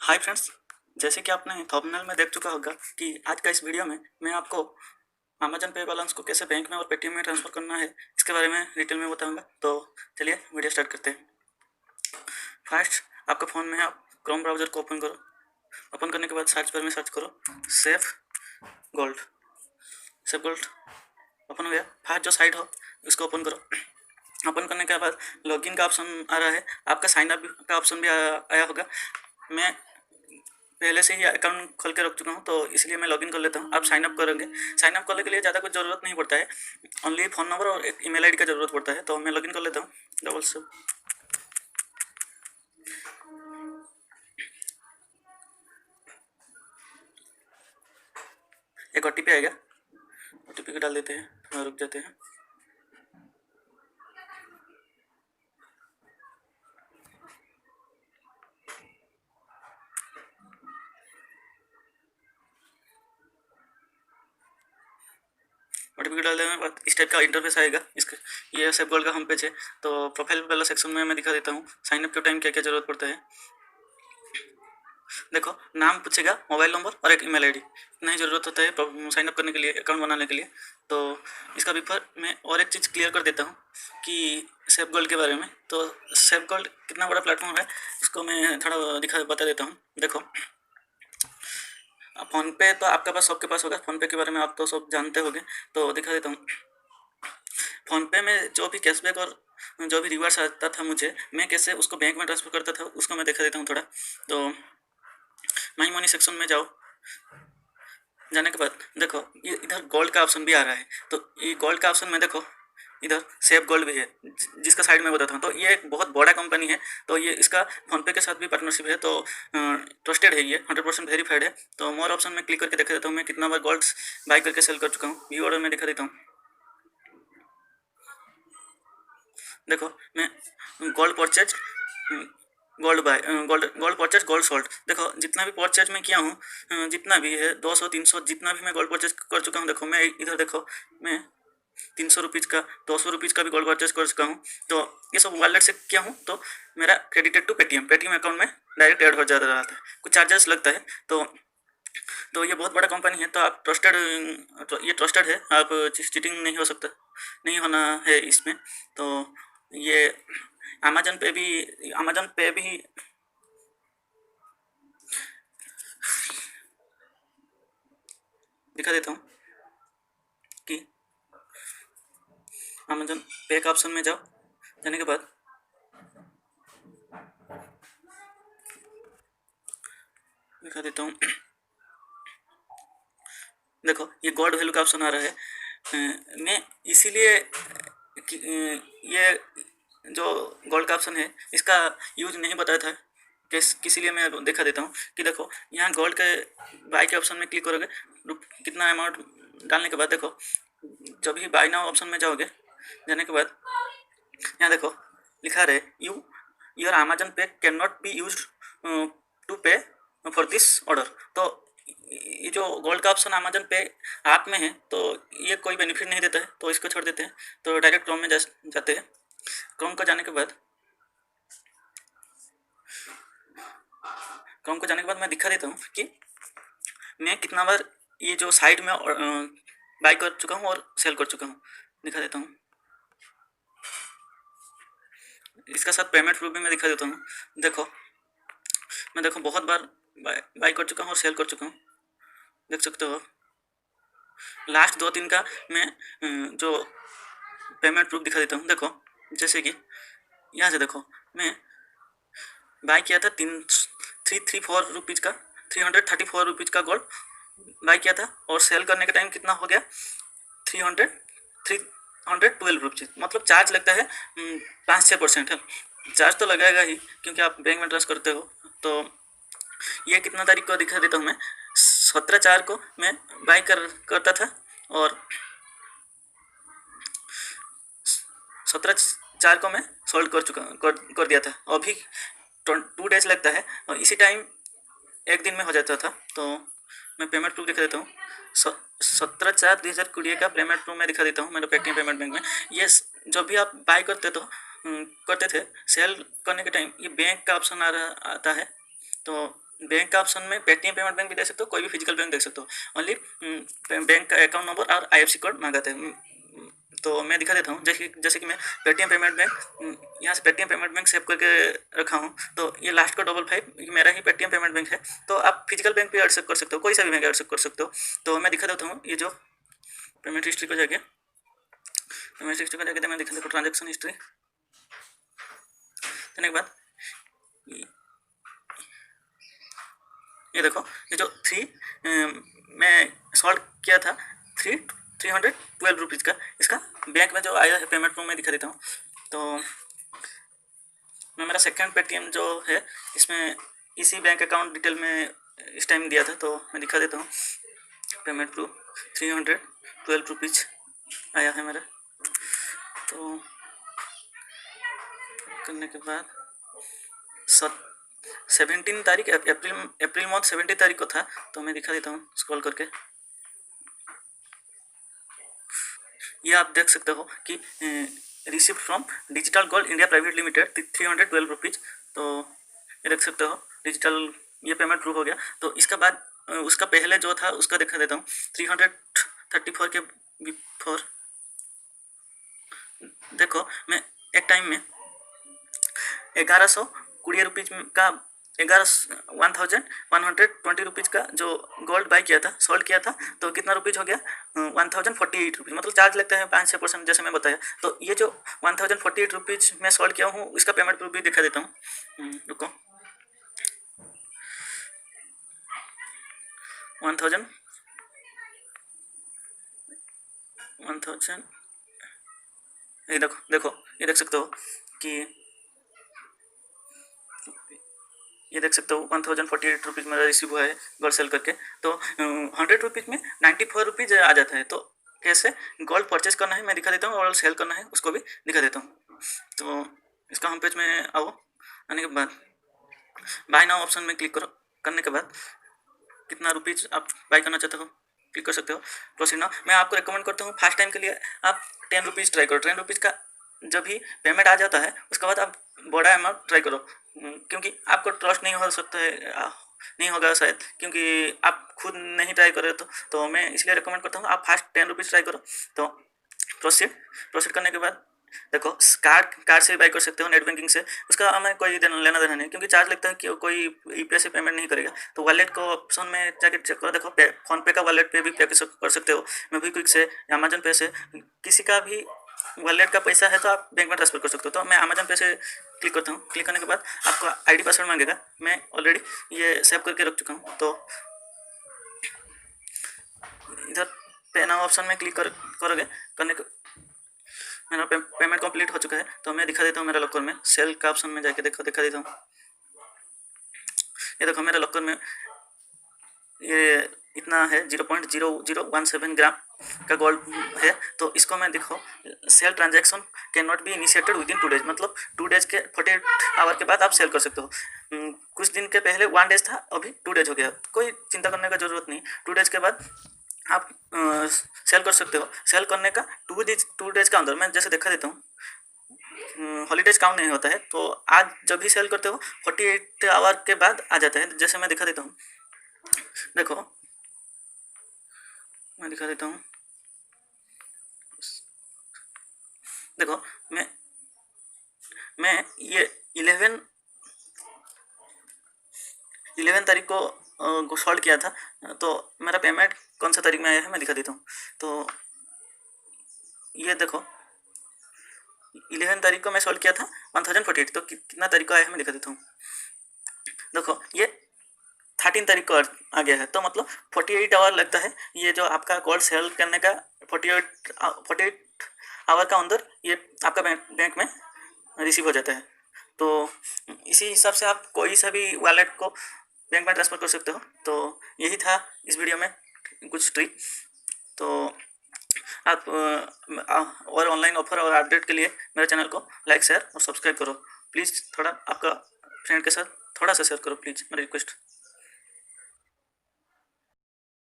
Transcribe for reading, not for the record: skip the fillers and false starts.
Hi friends, जैसे कि आपने थंबनेल में देख चुका होगा कि आज का इस वीडियो में मैं आपको अमेजन पे बैलेंस को कैसे बैंक में और पेटीएम में ट्रांसफ़र करना है इसके बारे में डिटेल में बताऊंगा। तो चलिए वीडियो स्टार्ट करते हैं। फर्स्ट आपके फ़ोन में आप क्रोम ब्राउज़र को ओपन करो। ओपन करने के बाद सर्च बार में सर्च करो safe gold. Safe gold open हो गया। फर्स्ट जो साइट हो उसको ओपन करो। ओपन करने के बाद लॉगिन का ऑप्शन आ रहा है, आपका साइन अप का ऑप्शन भी आया होगा। मैं पहले से ही अकाउंट खोल के रख चुका हूँ तो इसलिए मैं लॉगिन कर लेता हूँ। आप साइन अप करेंगे, साइन अप करने के लिए ज़्यादा कुछ ज़रूरत नहीं पड़ता है, ओनली फ़ोन नंबर और एक ईमेल आईडी का ज़रूरत पड़ता है। तो मैं लॉगिन कर लेता हूँ। डबल से एक OTP आएगा, OTP को डाल देते हैं और रुक जाते हैं। OTP डाल देने के बाद इस टाइप का इंटरफेस आएगा। इसका ये सेफ गोल्ड का होम पेज है। तो प्रोफाइल वाला सेक्शन में मैं दिखा देता हूँ साइन अप के टाइम क्या क्या ज़रूरत पड़ता है। देखो, नाम पूछेगा, मोबाइल नंबर और एक ईमेल आईडी, इतना ही ज़रूरत होता है साइन अप करने के लिए, अकाउंट बनाने के लिए। तो इसका बिफोर मैं और एक चीज़ क्लियर कर देता हूँ कि सेफ गोल्ड के बारे में। तो सेफ गोल्ड कितना बड़ा प्लेटफॉर्म है इसको मैं थोड़ा बता देता हूँ। देखो, फ़ोन पे तो आपके पास सबके पास होगा, फ़ोन पे के बारे में आप तो सब जानते होंगे। तो दिखा देता हूँ। फ़ोन पे में जो भी कैशबैक और जो भी रिवार्ड्स आता था मुझे, मैं कैसे उसको बैंक में ट्रांसफ़र करता था उसको मैं दिखा देता हूँ थोड़ा। तो माई मनी सेक्शन में जाओ। जाने के बाद देखो, ये इधर गोल्ड का ऑप्शन भी आ रहा है। तो ये गोल्ड का ऑप्शन में देखो, इधर सेफ गोल्ड भी है जिसका साइड में बताता हूँ। तो ये एक बहुत बड़ा कंपनी है। तो ये इसका फ़ोनपे के साथ भी पार्टनरशिप है। तो ट्रस्टेड है, ये 100% वेरीफाइड है। तो मोर ऑप्शन में क्लिक करके दिखा देता हूँ मैं कितना बार गोल्ड बाई करके सेल कर चुका हूँ। व्यू ऑर्डर में दिखा देता हूँ। देखो, मैं gold purchase, gold buy, gold purchase, gold sold. देखो, जितना भी परचेज मैं किया हूँ, जितना भी है 200 300 जितना भी मैं गोल्ड परचेज कर चुका हूँ। देखो, मैं इधर देखो, मैं 300 रुपीज़ का, 200 रुपीज़ का भी गोल्ड परचेज कर चुका हूँ। तो ये सब वॉलेट से किया हूँ। तो मेरा क्रेडिटेड टू पेटीएम अकाउंट में डायरेक्ट ऐड हो जाता रहा था। कुछ चार्जेस लगता है। तो ये बहुत बड़ा कंपनी है। तो आप ट्रस्टेड, तो ये ट्रस्टेड है, आप चीटिंग नहीं हो सकता, नहीं होना है इसमें। तो ये अमेजन पे भी दिखा देता हूँ कि अमेजन पे का ऑप्शन में जाओ। जाने के बाद दिखा देता हूँ। देखो, ये गॉड वैल्यू का ऑप्शन आ रहा है। मैं इसीलिए ये जो गोल्ड का ऑप्शन है इसका यूज नहीं बताया था किसी लिए मैं दिखा देता हूँ कि देखो, यहाँ गोल्ड के बाई के ऑप्शन में क्लिक करोगे, कितना अमाउंट डालने के बाद देखो, जब भी बाई नाउ ऑप्शन में जाओगे, जाने के बाद यहाँ देखो लिखा रहे your Amazon pay can not be use to pay for this order. तो ये जो गोल्ड का ऑप्शन अमेजन पे ऐप में है, तो ये कोई बेनिफिट नहीं देता है। तो इसको छोड़ देते हैं। तो डायरेक्ट क्रोम में जाते हैं। क्रोम को जाने के बाद मैं दिखा देता हूँ कि मैं कितना बार ये जो साइट में बाई कर चुका हूँ और सेल कर चुका हूँ। दिखा देता हूँ। इसका साथ पेमेंट प्रूफ भी मैं दिखा देता हूँ। देखो, मैं देखो बहुत बार बाई कर चुका हूँ और सेल कर चुका हूँ, देख सकते हो। लास्ट 2-3 का मैं जो पेमेंट प्रूफ दिखा देता हूँ। देखो, जैसे कि यहाँ से देखो, मैं बाई किया था 334 रुपीज़ का, 334 रुपीज़ का गोल्ड बाई किया था और सेल करने का टाइम कितना हो गया, 312 रुपीज़। मतलब चार्ज लगता है 5-6% है। चार्ज तो लगेगा ही क्योंकि आप बैंक में ट्रांसफर करते हो। तो ये कितना तारीख को दिखा देता हूँ मैं, 17/4 को मैं बाई करता था और 17/4 को मैं सोल्ड कर दिया था। अभी 2 डेज लगता है और इसी टाइम एक दिन में हो जाता था। तो मैं पेमेंट प्रूफ दिखा देता हूँ। 17/4/2020 का पेमेंट प्रूफ मैं दिखा देता हूँ मेरे पेटीएम पेमेंट बैंक में। ये जो भी आप बाय करते थे, सेल करने के टाइम ये बैंक का ऑप्शन आता है। तो बैंक का ऑप्शन में पेटीएम पेमेंट बैंक भी देख सकते हो, कोई भी फिजिकल बैंक देख सकते हो। ओनली बैंक का अकाउंट नंबर और आईएफएससी कोड मांगाते हैं। तो मैं दिखा देता हूँ, जैसे कि मैं पेटीएम पेमेंट बैंक यहाँ से पेटीएम पेमेंट बैंक सेव करके रखा हूँ। तो ये लास्ट का 55 ये मेरा ही पेटीएम पेमेंट बैंक है। तो आप फिजिकल बैंक भी ऐड कर सकते हो, कोई सा भी बैंक ऐड कर सकते हो। तो मैं दिखा देता हूँ, ये जो पेमेंट हिस्ट्री को जाके मैं दिखा देता हूँ ट्रांजेक्शन हिस्ट्री देने के बाद ये देखो, ये जो मैं सॉल्व किया था 312 रुपीज़ का, इसका बैंक में जो आया है पेमेंट में दिखा देता हूँ। तो मैं मेरा सेकंड पेटीएम जो है इसमें इसी बैंक अकाउंट डिटेल में इस टाइम दिया था, तो मैं दिखा देता हूँ। पेमेंट प्रूफ 312 रुपीज़ आया है मेरा। तो करने के बाद 17 तारीख अप्रैल मंथ 17 तारीख को था। तो मैं दिखा देता हूँ स्क्रॉल करके। ये आप देख सकते हो कि receipt from digital gold India private limited 312 rupees. तो ये देख सकते हो डिजिटल, ये पेमेंट प्रूफ हो गया। तो इसका बाद उसका पहले जो था उसका दिखा देता हूँ 334 के बिफोर। देखो, मैं एक टाइम में 1120 रुपीज़ का 1120 रुपीज़ का जो गोल्ड बाई किया था, सोल्ड किया था, तो कितना रुपीज़ हो गया 1048 रुपीज़। मतलब चार्ज लगता है 5-6% जैसे मैं बताया। तो ये जो 1048 रुपीज़ मैं सोल्ड किया हूँ इसका पेमेंट प्रूफ भी दिखा देता हूँ। रुको, 1000 ये देखो ये देख सकते हो कि ये देख सकते हो 1048 रुपीज़ मेरा रिसीव हुआ है गोल्ड सेल करके। तो 100 रुपीज़ में 94 रुपीज़ आ जाता है। तो कैसे गोल्ड परचेज करना है मैं दिखा देता हूँ, और सेल करना है उसको भी दिखा देता हूँ। तो इसका होम पेज में आओ, आने के बाद बाय नाउ ऑप्शन में क्लिक करो। करने के बाद कितना रुपीज़ आप बाय करना चाहते हो क्लिक कर सकते हो। Proceed now. मैं आपको रिकमेंड करता हूँ फर्स्ट टाइम के लिए आप 10 रुपीज़ ट्राई करो। 10 रुपीज़ का जब भी पेमेंट आ जाता है उसके बाद आप बड़ा अमाउंट ट्राई करो, क्योंकि आपको ट्रस्ट नहीं हो सकता है, नहीं होगा शायद, क्योंकि आप खुद नहीं ट्राई कर रहे हो। तो मैं इसलिए रिकमेंड करता हूँ आप फर्स्ट 10 रुपीज़ ट्राई करो। तो प्रोसीड करने के बाद देखो, कार्ड से बाई कर सकते हो, नेट बैंकिंग से। उसका हमें कोई लेना देना नहीं, क्योंकि चार्ज लगता है कि कोई यूपीआई से पेमेंट नहीं करेगा। तो वॉलेट को ऑप्शन में जाके चेक करो। देखो, फोन पे का वॉलेट पे भी पे कर सकते हो, मोबीक्विक से, अमेजन पे से, किसी का भी वॉलेट का पैसा है तो आप बैंक में ट्रांसफर कर सकते हो। तो मैं अमेजन पे से क्लिक करता हूँ। क्लिक करने के बाद आपको आईडी पासवर्ड मांगेगा, मैं ऑलरेडी ये सेव करके रख चुका हूँ। तो इधर पे नाउ ऑप्शन में क्लिक करोगे। करने के मेरा पेमेंट कंप्लीट हो चुका है। तो मैं दिखा देता हूँ मेरा लॉकर में, सेल का ऑप्शन में जाके दिखा देता हूँ। ये देखो मेरे लॉकर में ये इतना है 0.0017 ग्राम का गोल्ड है। तो इसको मैं देखो, sale transaction can not be initiated with in 2 days, मतलब 2 डेज के 48 आवर के बाद आप सेल कर सकते हो। कुछ दिन के पहले 1 डेज था, अभी 2 डेज हो गया। कोई चिंता करने का जरूरत नहीं, 2 डेज के बाद आप सेल कर सकते हो। सेल करने का 2 डेज का अंदर मैं जैसे दिखा देता हूँ, हॉलीडेज काउंट नहीं होता है। तो आज जब भी सेल करते हो 48 आवर के बाद आ जाता है। जैसे मैं दिखा देता हूँ, देखो मैं दिखा देता हूँ। देखो, मैं ये 11 तारीख को सॉल्व किया था। तो मेरा पेमेंट कौन सा तारीख में आया है मैं दिखा देता हूँ। तो ये देखो, 11 तारीख को मैं सॉल्व किया था 1048। तो कितना तारीख को आया है मैं दिखा देता हूँ। देखो, ये 13 तारीख को आ गया है। तो मतलब 48 आवर लगता है ये जो आपका गोल्ड सेल करने का। 48 आवर का अंदर ये आपका बैंक में रिसीव हो जाता है। तो इसी हिसाब से आप कोई सा भी वॉलेट को बैंक में ट्रांसफ़र कर सकते हो। तो यही था इस वीडियो में कुछ ट्रिक। तो आप और ऑनलाइन ऑफर और अपडेट के लिए मेरे चैनल को लाइक, शेयर और सब्सक्राइब करो प्लीज़। थोड़ा आपका फ्रेंड के साथ थोड़ा सा शेयर करो प्लीज़, मेरी रिक्वेस्ट।